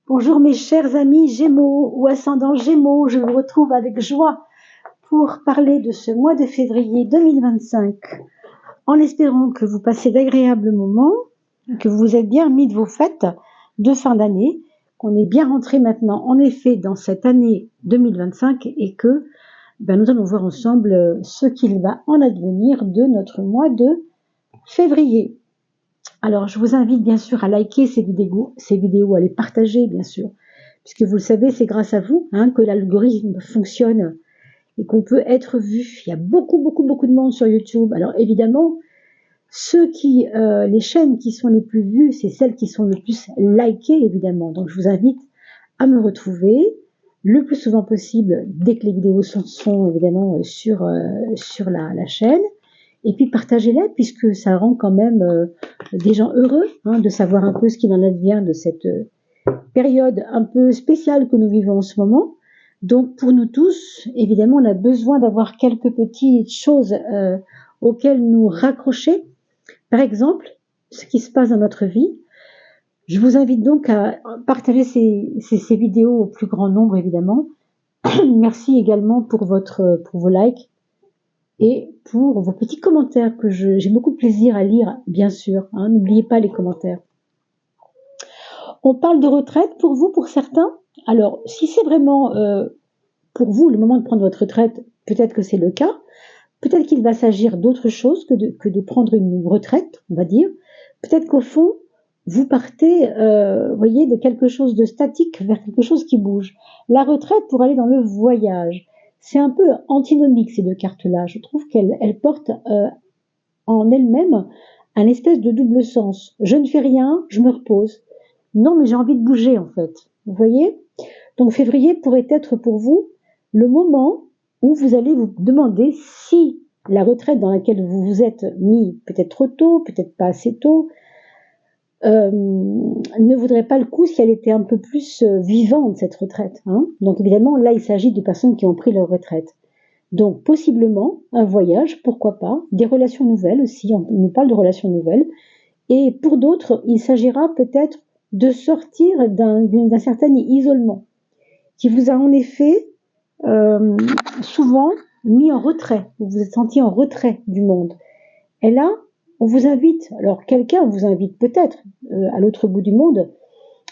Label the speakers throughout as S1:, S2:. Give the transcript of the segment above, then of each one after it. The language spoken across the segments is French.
S1: Bonjour mes chers amis Gémeaux ou ascendants Gémeaux, je vous retrouve avec joie pour parler de ce mois de février 2025, en espérant que vous passez d'agréables moments, que vous vous êtes bien remis de vos fêtes de fin d'année, qu'on est bien rentré maintenant en effet dans cette année 2025 et que nous allons voir ensemble ce qu'il va en advenir de notre mois de février. Alors, je vous invite bien sûr à liker ces vidéos, à les partager bien sûr, puisque vous le savez, c'est grâce à vous que l'algorithme fonctionne et qu'on peut être vu. Il y a beaucoup de monde sur YouTube. Alors évidemment, les chaînes qui sont les plus vues, c'est celles qui sont le plus likées évidemment. Donc je vous invite à me retrouver le plus souvent possible dès que les vidéos sont évidemment sur la chaîne. Et puis partagez-les puisque ça rend quand même des gens heureux de savoir un peu ce qu'il en advient de cette période un peu spéciale que nous vivons en ce moment. Donc pour nous tous, évidemment, on a besoin d'avoir quelques petites choses auxquelles nous raccrocher. Par exemple, ce qui se passe dans notre vie. Je vous invite donc à partager ces vidéos au plus grand nombre, évidemment. Merci également pour vos likes et pour vos petits commentaires que j'ai beaucoup de plaisir à lire, bien sûr. N'oubliez pas les commentaires. On parle de retraite pour vous, pour certains. Alors, si c'est vraiment pour vous le moment de prendre votre retraite, peut-être que c'est le cas. Peut-être qu'il va s'agir d'autre chose que de prendre une retraite, on va dire. Peut-être qu'au fond, vous partez, voyez, de quelque chose de statique vers quelque chose qui bouge. La retraite pour aller dans le voyage. C'est un peu antinomique ces deux cartes-là. Je trouve qu'elles portent en elles-mêmes un espèce de double sens. Je ne fais rien, je me repose. Non, mais j'ai envie de bouger en fait. Vous voyez ? Donc février pourrait être pour vous le moment où vous allez vous demander si la retraite dans laquelle vous vous êtes mis, peut-être trop tôt, peut-être pas assez tôt, ne vaudrait pas le coup si elle était un peu plus vivante, cette retraite. Donc évidemment, là, il s'agit de personnes qui ont pris leur retraite. Donc possiblement, un voyage, pourquoi pas, des relations nouvelles aussi, on nous parle de relations nouvelles. Et pour d'autres, il s'agira peut-être de sortir d'un certain isolement, qui vous a en effet souvent mis en retrait, vous vous êtes senti en retrait du monde. Et là, on vous invite, alors quelqu'un vous invite peut-être à l'autre bout du monde,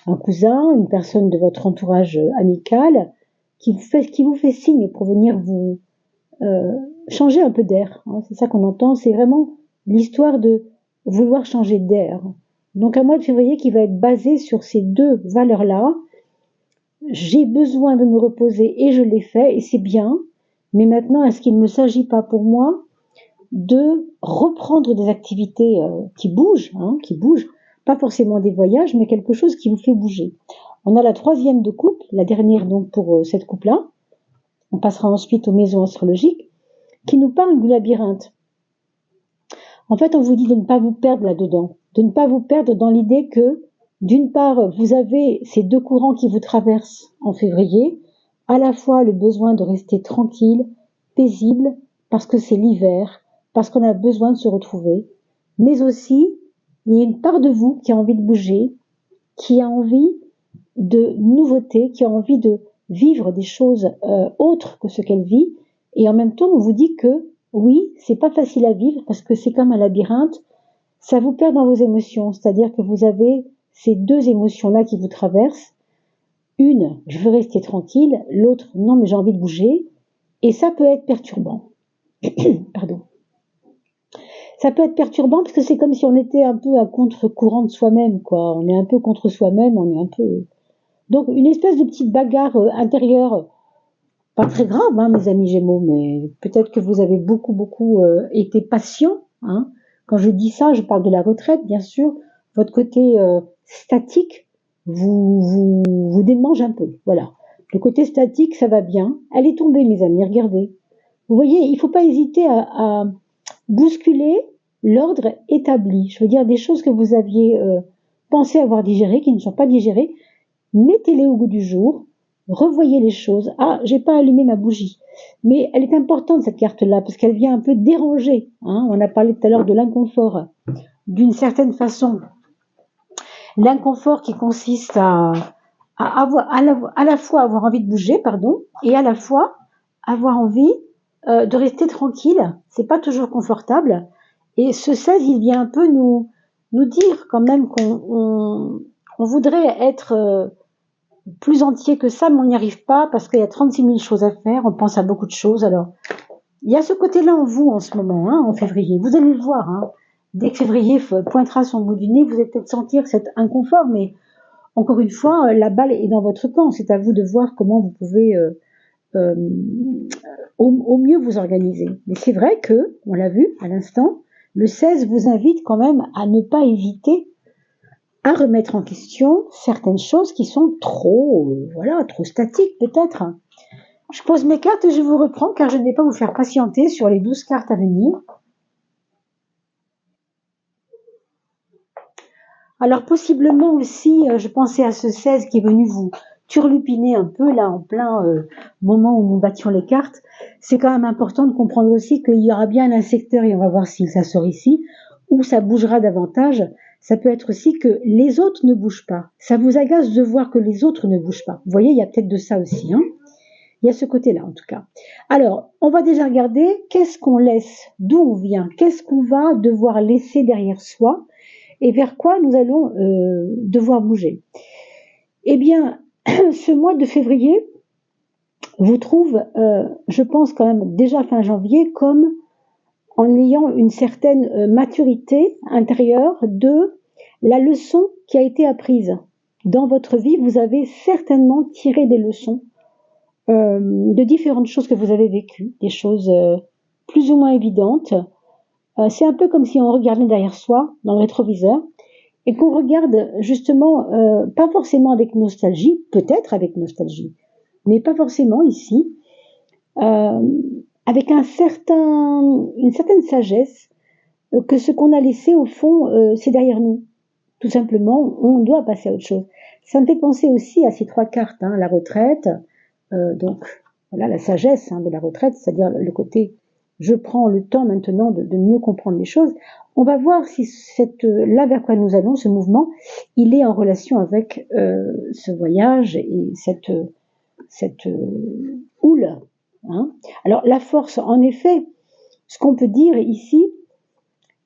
S1: un cousin, une personne de votre entourage amical, qui vous fait signe pour venir vous changer un peu d'air. C'est ça qu'on entend, c'est vraiment l'histoire de vouloir changer d'air. Donc un mois de février qui va être basé sur ces deux valeurs-là. J'ai besoin de me reposer et je l'ai fait et c'est bien. Mais maintenant, est-ce qu'il ne s'agit pas pour moi de reprendre des activités qui bougent, pas forcément des voyages, mais quelque chose qui vous fait bouger. On a la troisième de coupe, la dernière donc pour cette coupe-là. On passera ensuite aux maisons astrologiques, qui nous parle du labyrinthe. En fait, on vous dit de ne pas vous perdre là-dedans, de ne pas vous perdre dans l'idée que, d'une part, vous avez ces deux courants qui vous traversent en février, à la fois le besoin de rester tranquille, paisible, parce que c'est l'hiver, parce qu'on a besoin de se retrouver, mais aussi, il y a une part de vous qui a envie de bouger, qui a envie de nouveautés, qui a envie de vivre des choses autres que ce qu'elle vit, et en même temps, on vous dit que, oui, c'est pas facile à vivre, parce que c'est comme un labyrinthe, ça vous perd dans vos émotions, c'est-à-dire que vous avez ces deux émotions-là qui vous traversent, une, je veux rester tranquille, l'autre, non, mais j'ai envie de bouger, et ça peut être perturbant. Pardon. Ça peut être perturbant parce que c'est comme si on était un peu à contre-courant de soi-même, quoi. On est un peu contre soi-même, on est un peu... Donc, une espèce de petite bagarre intérieure, pas très grave, mes amis Gémeaux, mais peut-être que vous avez beaucoup été patient. Quand je dis ça, je parle de la retraite, bien sûr. Votre côté statique vous démange un peu, voilà. Le côté statique, ça va bien. Elle est tombée, mes amis, regardez. Vous voyez, il ne faut pas hésiter à bousculer l'ordre établi. Je veux dire, des choses que vous aviez pensé avoir digérées, qui ne sont pas digérées, mettez-les au goût du jour, revoyez les choses. Ah, j'ai pas allumé ma bougie. Mais elle est importante, cette carte-là, parce qu'elle vient un peu déranger. On a parlé tout à l'heure de l'inconfort. D'une certaine façon, l'inconfort qui consiste à à la fois avoir envie de bouger, pardon, et à la fois avoir envie de rester tranquille. C'est pas toujours confortable. Et ce 16, il vient un peu nous dire quand même on voudrait être plus entier que ça, mais on n'y arrive pas parce qu'il y a 36 000 choses à faire. On pense à beaucoup de choses. Alors, il y a ce côté-là en vous en ce moment, hein, en février. Vous allez le voir. Hein. Dès que février pointera son bout du nez, vous allez peut-être sentir cet inconfort, mais encore une fois, la balle est dans votre camp. C'est à vous de voir comment vous pouvez euh, au mieux vous organiser. Mais c'est vrai que, on l'a vu à l'instant, le 16 vous invite quand même à ne pas éviter à remettre en question certaines choses qui sont trop, trop statiques peut-être. Je pose mes cartes et je vous reprends car je ne vais pas vous faire patienter sur les 12 cartes à venir. Alors possiblement aussi, je pensais à ce 16 qui est venu vous turlupiner un peu là en plein moment où nous battions les cartes. C'est quand même important de comprendre aussi qu'il y aura bien un secteur, et on va voir si ça sort ici, où ça bougera davantage. Ça peut être aussi que les autres ne bougent pas. Ça vous agace de voir que les autres ne bougent pas. Vous voyez, il y a peut-être de ça aussi. Hein. Il y a ce côté-là en tout cas. Alors, on va déjà regarder qu'est-ce qu'on laisse, d'où on vient, qu'est-ce qu'on va devoir laisser derrière soi et vers quoi nous allons devoir bouger. Eh bien, ce mois de février vous trouve, je pense quand même déjà fin janvier, comme en ayant une certaine maturité intérieure de la leçon qui a été apprise. Dans votre vie, vous avez certainement tiré des leçons de différentes choses que vous avez vécues, des choses plus ou moins évidentes. C'est un peu comme si on regardait derrière soi, dans le rétroviseur, et qu'on regarde justement, pas forcément avec nostalgie, peut-être avec nostalgie, mais pas forcément ici, avec une certaine sagesse, que ce qu'on a laissé au fond, c'est derrière nous. Tout simplement, on doit passer à autre chose. Ça me fait penser aussi à ces 3 cartes, hein, la retraite, donc voilà la sagesse de la retraite, c'est-à-dire le côté je prends le temps maintenant de mieux comprendre les choses. On va voir si là vers quoi nous allons, ce mouvement, il est en relation avec ce voyage et cette houle. Hein. Alors la force, en effet, ce qu'on peut dire ici,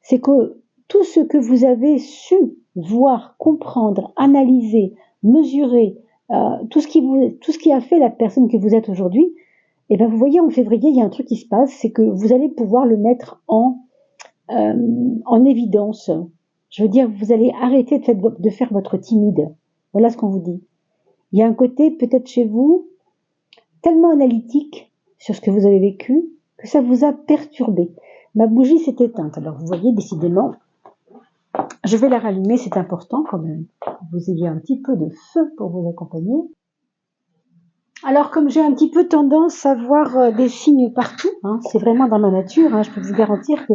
S1: c'est que tout ce que vous avez su voir, comprendre, analyser, mesurer, tout ce qui a fait la personne que vous êtes aujourd'hui, et bien vous voyez en février, il y a un truc qui se passe, c'est que vous allez pouvoir le mettre en évidence. Je veux dire, vous allez arrêter de faire votre timide. Voilà ce qu'on vous dit. Il y a un côté peut-être chez vous tellement analytique sur ce que vous avez vécu que ça vous a perturbé. Ma bougie s'est éteinte. Alors vous voyez, décidément, je vais la rallumer, c'est important quand même. Vous ayez un petit peu de feu pour vous accompagner. Alors comme j'ai un petit peu tendance à voir des signes partout, hein, c'est vraiment dans ma nature, hein, je peux vous garantir que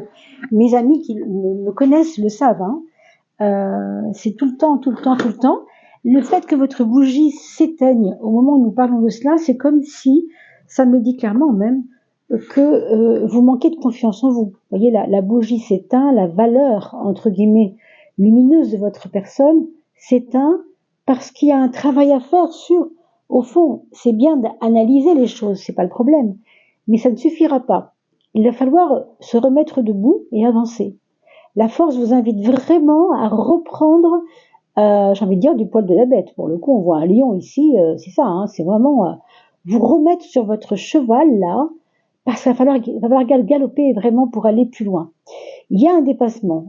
S1: mes amis qui me connaissent le savent, hein, c'est tout le temps, tout le temps, tout le temps. Le fait que votre bougie s'éteigne au moment où nous parlons de cela, c'est comme si, ça me dit clairement même, que vous manquez de confiance en vous. Vous voyez, la bougie s'éteint, la valeur, entre guillemets, lumineuse de votre personne s'éteint parce qu'il y a un travail à faire sur, au fond, c'est bien d'analyser les choses, c'est pas le problème, mais ça ne suffira pas. Il va falloir se remettre debout et avancer. La force vous invite vraiment à reprendre, j'ai envie de dire, du poil de la bête. Pour le coup, on voit un lion ici, c'est ça, hein, c'est vraiment vous remettre sur votre cheval là, parce qu'il va falloir galoper vraiment pour aller plus loin. Il y a un dépassement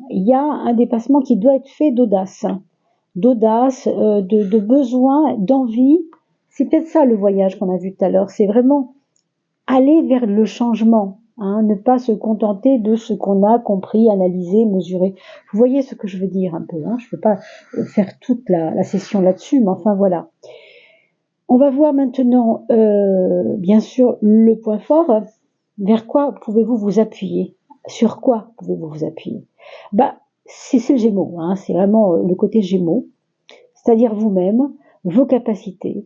S1: qui doit être fait d'audace, de besoin, d'envie. C'est peut-être ça le voyage qu'on a vu tout à l'heure, c'est vraiment aller vers le changement, hein, ne pas se contenter de ce qu'on a compris, analysé, mesuré. Vous voyez ce que je veux dire un peu, hein, je ne peux pas faire toute la session là-dessus, mais enfin voilà. On va voir maintenant, bien sûr, le point fort. Vers quoi pouvez-vous vous appuyer? Sur quoi pouvez-vous vous appuyer? C'est le Gémeaux, hein, c'est vraiment le côté Gémeaux, c'est-à-dire vous-même, vos capacités,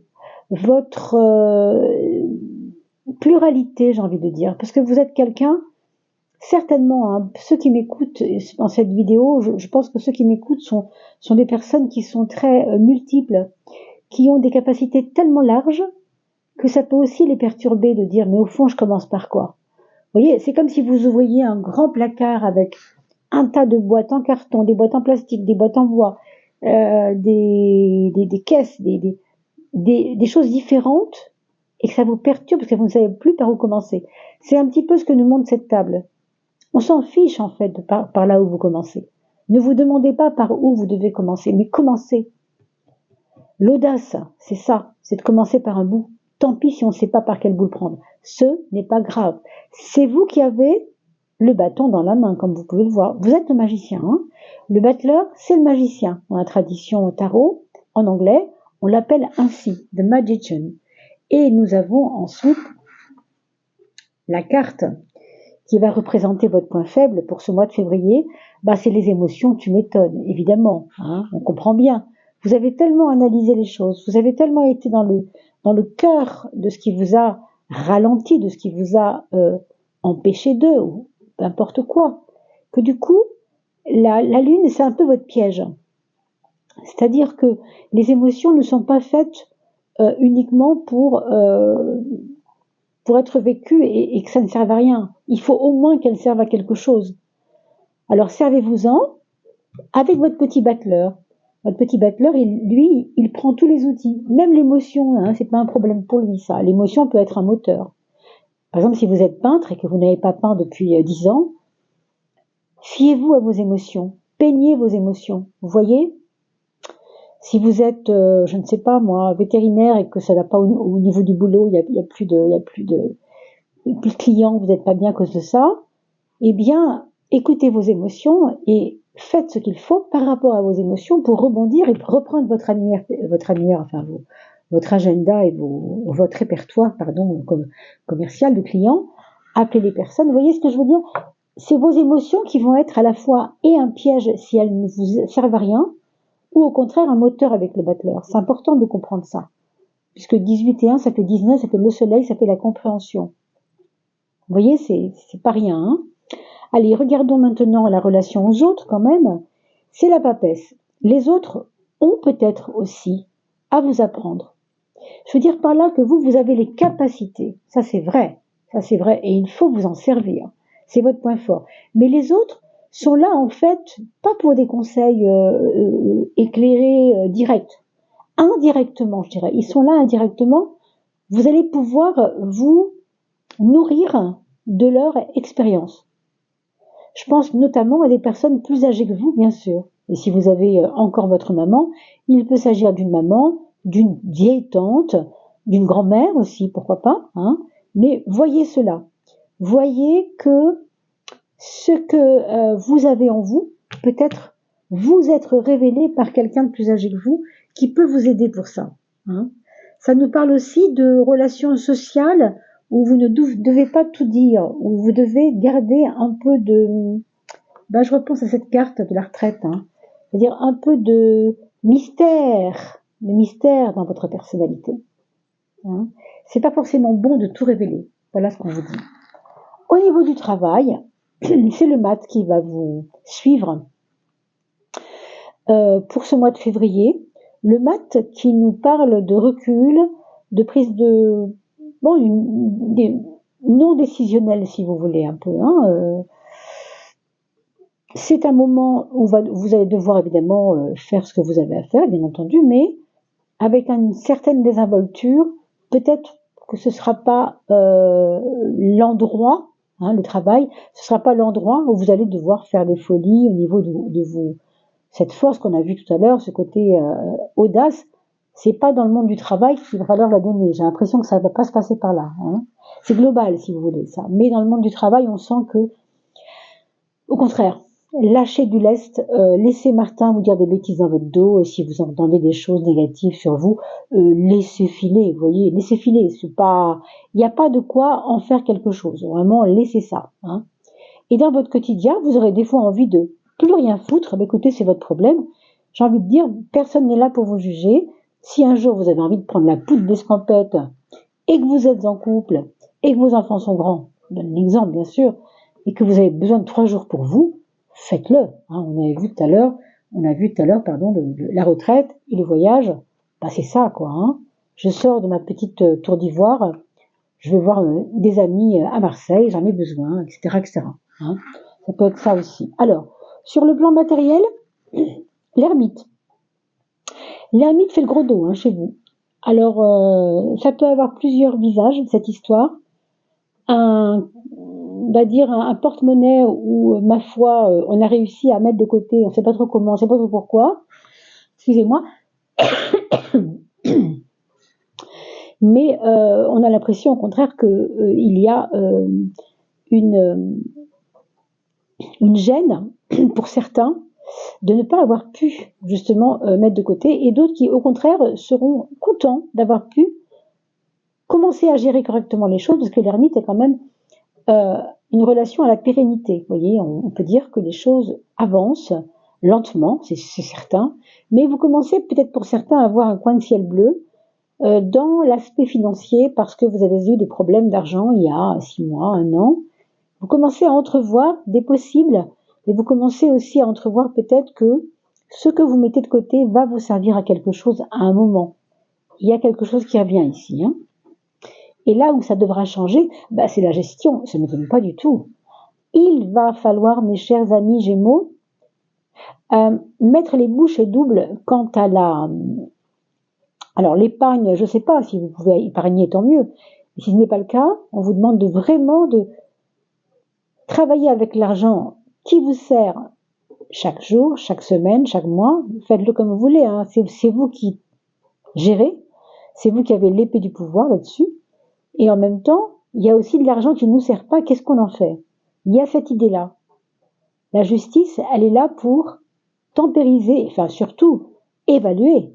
S1: votre pluralité, j'ai envie de dire, parce que vous êtes quelqu'un, certainement, hein, ceux qui m'écoutent dans cette vidéo, je pense que ceux qui m'écoutent sont des personnes qui sont très multiples, qui ont des capacités tellement larges que ça peut aussi les perturber de dire mais au fond je commence par quoi? Vous voyez, c'est comme si vous ouvriez un grand placard avec un tas de boîtes en carton, des boîtes en plastique, des boîtes en bois, des caisses, des choses différentes et que ça vous perturbe parce que vous ne savez plus par où commencer. C'est un petit peu ce que nous montre cette table. On s'en fiche en fait par là où vous commencez. Ne vous demandez pas par où vous devez commencer, mais commencez. L'audace, c'est ça, c'est de commencer par un bout. Tant pis si on ne sait pas par quel bout le prendre. Ce n'est pas grave. C'est vous qui avez le bâton dans la main, comme vous pouvez le voir. Vous êtes le magicien. Hein. Le battleur, c'est le magicien. Dans la tradition tarot, en anglais, on l'appelle ainsi, the magician. Et nous avons ensuite la carte qui va représenter votre point faible pour ce mois de février. C'est les émotions, tu m'étonnes, évidemment. Hein, on comprend bien. Vous avez tellement analysé les choses, vous avez tellement été dans le cœur de ce qui vous a ralenti, de ce qui vous a empêché d'eux, ou n'importe quoi, que du coup, la lune, c'est un peu votre piège. C'est-à-dire que les émotions ne sont pas faites uniquement pour être vécues et que ça ne serve à rien. Il faut au moins qu'elles servent à quelque chose. Alors servez-vous-en avec votre petit battleur. Votre petit battleur, il prend tous les outils, même l'émotion, hein, c'est pas un problème pour lui ça. L'émotion peut être un moteur. Par exemple, si vous êtes peintre et que vous n'avez pas peint depuis 10 ans, fiez-vous à vos émotions, peignez vos émotions. Vous voyez, si vous êtes, je ne sais pas moi, vétérinaire et que ça va pas au niveau du boulot, il y a plus de clients, vous n'êtes pas bien à cause de ça, eh bien, écoutez vos émotions et faites ce qu'il faut par rapport à vos émotions pour rebondir et reprendre votre annuaire, enfin votre agenda et votre répertoire, commercial de clients. Appelez les personnes. Vous voyez ce que je veux dire? C'est vos émotions qui vont être à la fois et un piège si elles ne vous servent à rien, ou au contraire un moteur avec le battleur. C'est important de comprendre ça. Puisque 18 et 1, ça fait 19, ça fait le soleil, ça fait la compréhension. Vous voyez, c'est pas rien, hein? Allez, regardons maintenant la relation aux autres quand même. C'est la papesse. Les autres ont peut-être aussi à vous apprendre. Je veux dire par là que vous avez les capacités. Ça c'est vrai. Ça c'est vrai et il faut vous en servir. C'est votre point fort. Mais les autres sont là en fait, pas pour des conseils éclairés directs. Indirectement, je dirais. Ils sont là indirectement. Vous allez pouvoir vous nourrir de leur expérience. Je pense notamment à des personnes plus âgées que vous, bien sûr. Et si vous avez encore votre maman, il peut s'agir d'une maman, d'une vieille tante, d'une grand-mère aussi, pourquoi pas, hein. Mais voyez cela. Voyez que ce que vous avez en vous, peut-être vous être révélé par quelqu'un de plus âgé que vous, qui peut vous aider pour ça. Hein. Ça nous parle aussi de relations sociales, où vous ne devez pas tout dire, où vous devez garder un peu de... je repense à cette carte de la retraite, hein. C'est-à-dire un peu de mystère dans votre personnalité. Hein. C'est pas forcément bon de tout révéler. Voilà ce qu'on vous dit. Au niveau du travail, c'est le mat qui va vous suivre pour ce mois de février. Le mat qui nous parle de recul, de prise de... non décisionnel si vous voulez un peu. Hein, c'est un moment où vous allez devoir évidemment faire ce que vous avez à faire, bien entendu, mais avec une certaine désinvolture. Peut-être que ce ne sera pas l'endroit, hein, le travail, ce ne sera pas l'endroit où vous allez devoir faire des folies au niveau de vous. Cette force qu'on a vue tout à l'heure, ce côté audace, c'est pas dans le monde du travail qu'il va falloir la donner. J'ai l'impression que ça ne va pas se passer par là. Hein. C'est global, si vous voulez, ça. Mais dans le monde du travail, on sent que, au contraire, lâchez du lest, laissez Martin vous dire des bêtises dans votre dos, et si vous entendez des choses négatives sur vous, laissez filer, vous voyez, laissez filer. C'est pas, il n'y a pas de quoi en faire quelque chose. Vraiment, laissez ça. Hein. Et dans votre quotidien, vous aurez des fois envie de plus rien foutre. Écoutez, c'est votre problème. J'ai envie de dire, personne n'est là pour vous juger. Si un jour vous avez envie de prendre la poudre d'escampette et que vous êtes en couple et que vos enfants sont grands, je donne l'exemple bien sûr, et que vous avez besoin de 3 jours pour vous, faites-le. Hein, on a vu tout à l'heure, la retraite et le voyage. Bah, c'est ça, quoi. Hein. Je sors de ma petite tour d'ivoire, je vais voir des amis à Marseille, j'en ai besoin, etc., etc. Hein. Ça peut être ça aussi. Alors, sur le plan matériel, l'ermite. L'ermite fait le gros dos chez vous. Alors, ça peut avoir plusieurs visages, cette histoire. On va dire un porte-monnaie où, ma foi, on a réussi à mettre de côté, on ne sait pas trop comment, on ne sait pas trop pourquoi. Excusez-moi. Mais on a l'impression, au contraire, qu'il y a une gêne pour certains de ne pas avoir pu justement mettre de côté, et d'autres qui, au contraire, seront contents d'avoir pu commencer à gérer correctement les choses, parce que l'ermite est quand même une relation à la pérennité. Vous voyez, on peut dire que les choses avancent lentement, c'est certain, mais vous commencez peut-être pour certains à avoir un coin de ciel bleu dans l'aspect financier, parce que vous avez eu des problèmes d'argent il y a 6 mois, 1 an. Vous commencez à entrevoir des possibles, et vous commencez aussi à entrevoir peut-être que ce que vous mettez de côté va vous servir à quelque chose à un moment. Il y a quelque chose qui revient ici. Hein. Et là où ça devra changer, c'est la gestion, ça ne m'étonne pas du tout. Il va falloir, mes chers amis Gémeaux, mettre les bouchées doubles quant à la... Alors l'épargne, je ne sais pas, si vous pouvez épargner, tant mieux. Et si ce n'est pas le cas, on vous demande vraiment de travailler avec l'argent qui vous sert chaque jour, chaque semaine, chaque mois. Faites-le comme vous voulez, hein. C'est vous qui gérez, c'est vous qui avez l'épée du pouvoir là-dessus. Et en même temps, il y a aussi de l'argent qui ne nous sert pas, qu'est-ce qu'on en fait? Il y a cette idée-là. La justice, elle est là pour tempériser, enfin surtout évaluer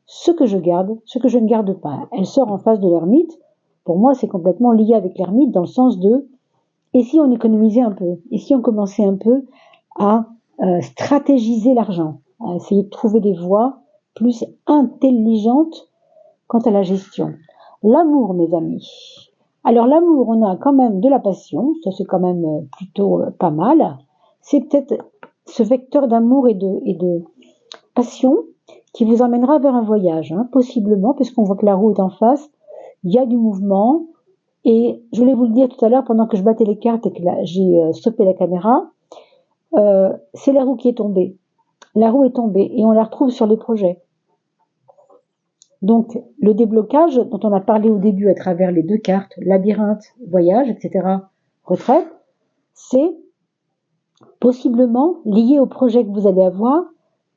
S1: ce que je garde, ce que je ne garde pas. Elle sort en face de l'ermite. Pour moi, c'est complètement lié avec l'ermite dans le sens de et si on économisait un peu? Et si on commençait un peu à stratégiser l'argent, à essayer de trouver des voies plus intelligentes quant à la gestion? L'amour, mes amis. Alors l'amour, on a quand même de la passion, ça c'est quand même plutôt pas mal. C'est peut-être ce vecteur d'amour et de passion qui vous emmènera vers un voyage, hein, possiblement, puisqu'on voit que la roue est en face, il y a du mouvement, et je voulais vous le dire tout à l'heure, pendant que je battais les cartes et que j'ai stoppé la caméra, c'est la roue qui est tombée. La roue est tombée, et on la retrouve sur les projets. Donc, le déblocage dont on a parlé au début à travers les 2 cartes, labyrinthe, voyage, etc., retraite, c'est possiblement lié au projet que vous allez avoir,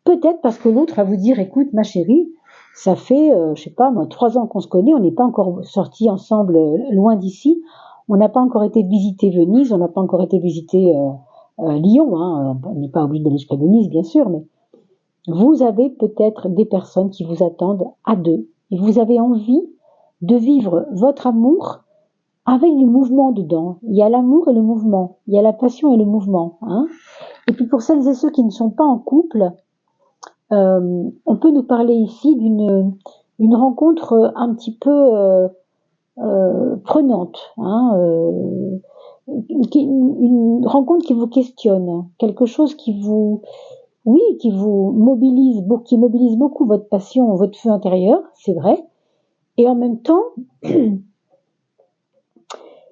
S1: peut-être parce que l'autre va vous dire, écoute, ma chérie, ça fait, je sais pas moi, 3 ans qu'on se connaît, on n'est pas encore sortis ensemble loin d'ici, on n'a pas encore été visiter Venise, on n'a pas encore été visiter Lyon, hein, on n'est pas obligé d'aller jusqu'à Venise, bien sûr, mais vous avez peut-être des personnes qui vous attendent à 2 et vous avez envie de vivre votre amour avec du mouvement dedans. Il y a l'amour et le mouvement, il y a la passion et le mouvement. Hein. Et puis pour celles et ceux qui ne sont pas en couple, on peut nous parler ici d'une rencontre un petit peu prenante, hein, une rencontre qui vous questionne, quelque chose qui vous mobilise, qui mobilise beaucoup votre passion, votre feu intérieur, c'est vrai, et en même temps,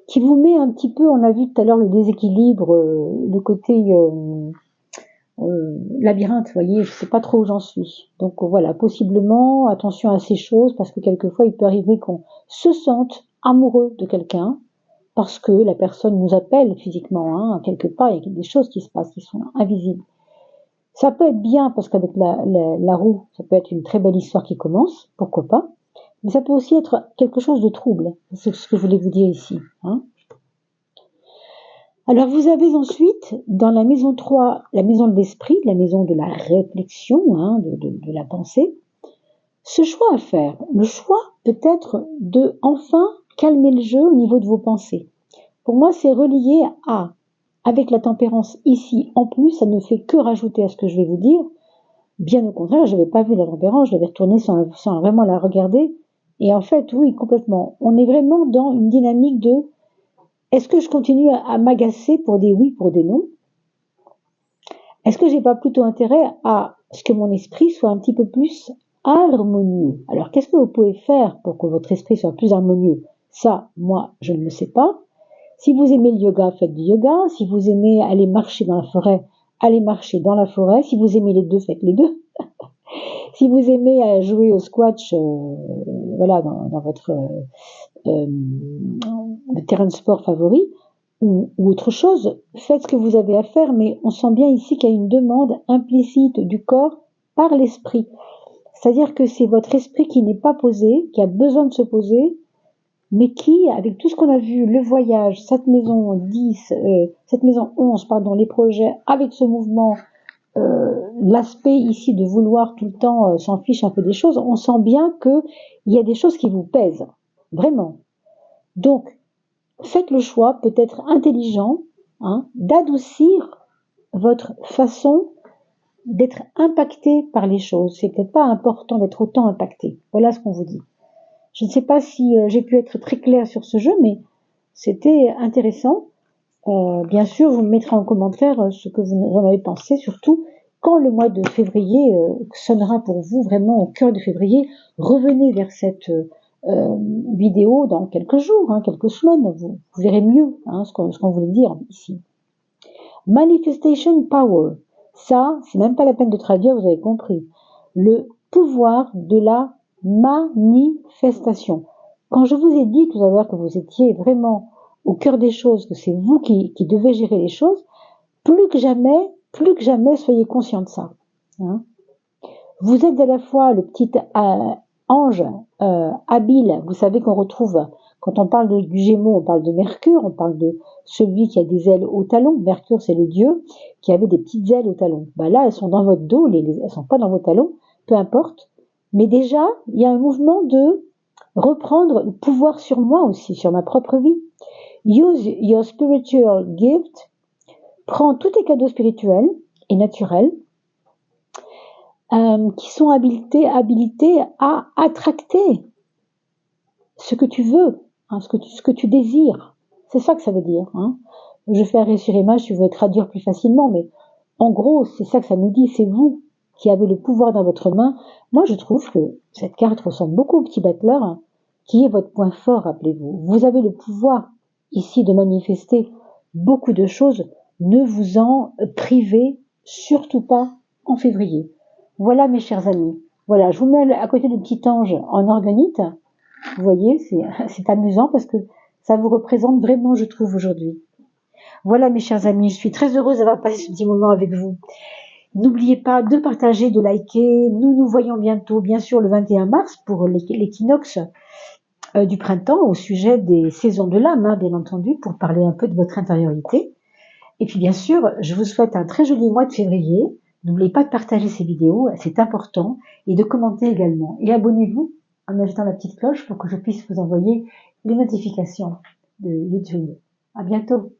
S1: qui vous met un petit peu, on a vu tout à l'heure le déséquilibre, le côté labyrinthe, vous voyez, je ne sais pas trop où j'en suis. Donc voilà, possiblement, attention à ces choses, parce que quelquefois, il peut arriver qu'on se sente amoureux de quelqu'un, parce que la personne nous appelle physiquement, hein, quelque part, il y a des choses qui se passent, qui sont invisibles. Ça peut être bien, parce qu'avec la roue, ça peut être une très belle histoire qui commence, pourquoi pas, mais ça peut aussi être quelque chose de trouble, c'est ce que je voulais vous dire ici. Hein. Alors vous avez ensuite, dans la maison 3, la maison de l'esprit, la maison de la réflexion, hein, de la pensée, ce choix à faire, le choix peut-être de enfin calmer le jeu au niveau de vos pensées. Pour moi, c'est relié avec la tempérance ici, en plus, ça ne fait que rajouter à ce que je vais vous dire. Bien au contraire, je n'avais pas vu la tempérance, je l'avais retournée sans vraiment la regarder. Et en fait, oui, complètement. On est vraiment dans une dynamique de est-ce que je continue à m'agacer pour des oui, pour des non? Est-ce que j'ai pas plutôt intérêt à ce que mon esprit soit un petit peu plus harmonieux. Alors, qu'est-ce que vous pouvez faire pour que votre esprit soit plus harmonieux? Ça, moi, je ne le sais pas. Si vous aimez le yoga, faites du yoga. Si vous aimez aller marcher dans la forêt, allez marcher dans la forêt. Si vous aimez les deux, faites les deux. Si vous aimez jouer au squash, voilà, dans votre terrain de sport favori, ou autre chose, faites ce que vous avez à faire, mais on sent bien ici qu'il y a une demande implicite du corps par l'esprit. C'est-à-dire que c'est votre esprit qui n'est pas posé, qui a besoin de se poser, mais qui, avec tout ce qu'on a vu, le voyage, cette maison 11, pardon, les projets, avec ce mouvement, l'aspect ici de vouloir tout le temps s'en fiche un peu des choses, on sent bien qu'il y a des choses qui vous pèsent, vraiment. Donc, faites le choix, peut-être intelligent, d'adoucir votre façon d'être impacté par les choses. C'est peut-être pas important d'être autant impacté. Voilà ce qu'on vous dit. Je ne sais pas si j'ai pu être très claire sur ce jeu, mais c'était intéressant. Bien sûr, vous me mettrez en commentaire ce que vous en avez pensé, surtout quand le mois de février sonnera pour vous, vraiment au cœur de février. Revenez vers cette vidéo dans quelques jours, quelques semaines, vous verrez mieux ce qu'on voulait dire ici. Manifestation power, ça, c'est même pas la peine de traduire, vous avez compris. Le pouvoir de la manifestation. Quand je vous ai dit tout à l'heure que vous étiez vraiment au cœur des choses, que c'est vous qui devez gérer les choses, plus que jamais, soyez conscient de ça. Vous êtes à la fois le petit ange habile, vous savez qu'on retrouve, quand on parle du Gémeaux, on parle de Mercure, on parle de celui qui a des ailes au talon. Mercure, c'est le dieu qui avait des petites ailes au talon. Là, elles sont dans votre dos, elles sont pas dans vos talons, peu importe. Mais déjà, il y a un mouvement de reprendre le pouvoir sur moi aussi, sur ma propre vie. Use your spiritual gift. Prends tous tes cadeaux spirituels et naturels qui sont habilités à attracter ce que tu veux, ce que tu désires. C'est ça que ça veut dire. Je fais arrêt sur image, tu veux traduire plus facilement, mais en gros, c'est ça que ça nous dit. C'est vous qui avez le pouvoir dans votre main. Moi, je trouve que cette carte ressemble beaucoup au petit battleur, qui est votre point fort, rappelez-vous. Vous avez le pouvoir ici de manifester beaucoup de choses. Ne vous en privez surtout pas en février. Voilà mes chers amis. Voilà, je vous mets à côté du petit ange en organite. Vous voyez, c'est amusant parce que ça vous représente vraiment, je trouve, aujourd'hui. Voilà mes chers amis, je suis très heureuse d'avoir passé ce petit moment avec vous. N'oubliez pas de partager, de liker. Nous nous voyons bientôt, bien sûr, le 21 mars pour l'équinoxe du printemps au sujet des saisons de l'âme, bien entendu, pour parler un peu de votre intériorité. Et puis bien sûr, je vous souhaite un très joli mois de février. N'oubliez pas de partager ces vidéos, c'est important, et de commenter également. Et abonnez-vous en ajoutant la petite cloche pour que je puisse vous envoyer les notifications de YouTube. À bientôt.